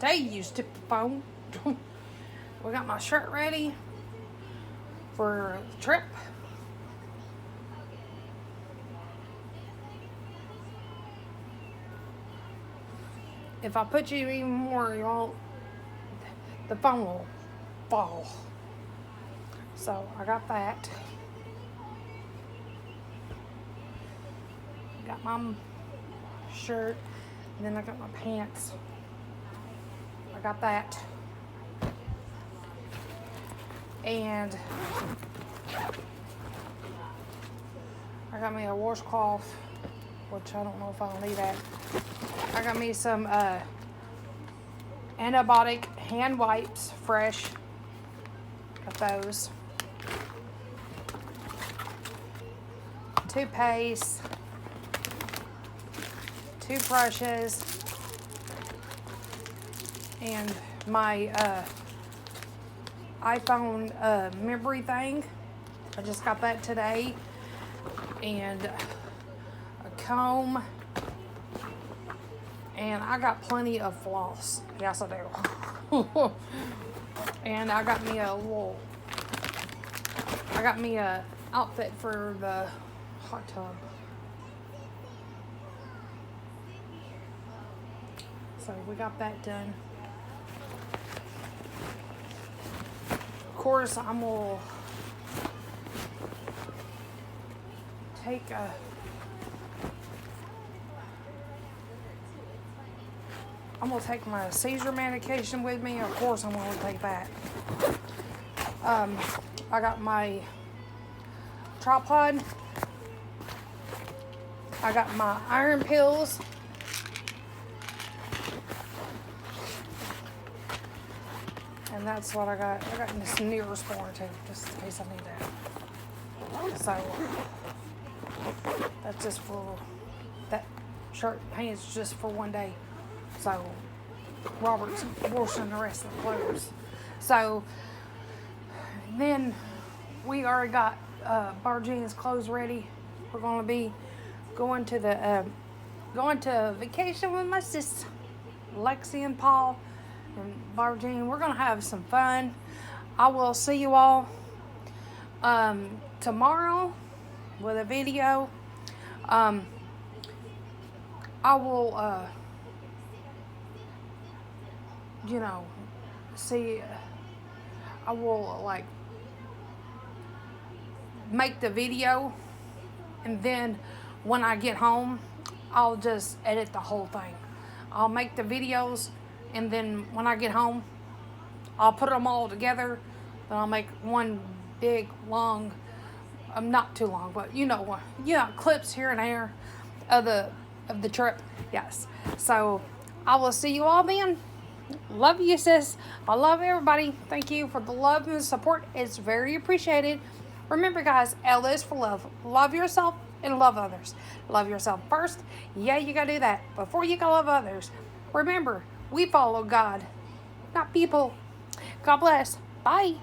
today, you stupid phone. We got my shirt ready for the trip. If I put you even more, the phone will fall. So I got that. Got my shirt, and then I got my pants. I got that. And I got me a washcloth, which I don't know if I'll need that. I got me some antibiotic hand wipes, fresh. Got those. Toothpaste. Toothbrushes. And my iPhone memory thing. I just got that today. And a comb. And I got plenty of floss. Yes, I do. And I got me a outfit for the hot tub. So we got that done. Of course, I'm gonna take my seizure medication with me. Of course, I'm gonna take that. I got my tripod. I got my iron pills. And that's what I got. I got this Neosporin too, just in case I need that. So that's just for that shirt and pants, just for one day. So Robert's washing the rest of the clothes. So then we already got Barjean's clothes ready. We're gonna be going to vacation with my sis, Lexi and Paul and Barjean. We're gonna have some fun. I will see you all tomorrow with a video. I will see, I will make the video, and then when I get home, I'll just edit the whole thing. I'll make the videos, and then when I get home, I'll put them all together, and I'll make one big, long, not too long, but clips here and there of the trip. Yes. So I will see you all then. Love you, sis. I love everybody. Thank you for the love and the support. It's very appreciated. Remember, guys, L is for love. Love yourself and love others. Love yourself first. Yeah, you gotta do that before you can love others. Remember, we follow God, not people. God bless. Bye.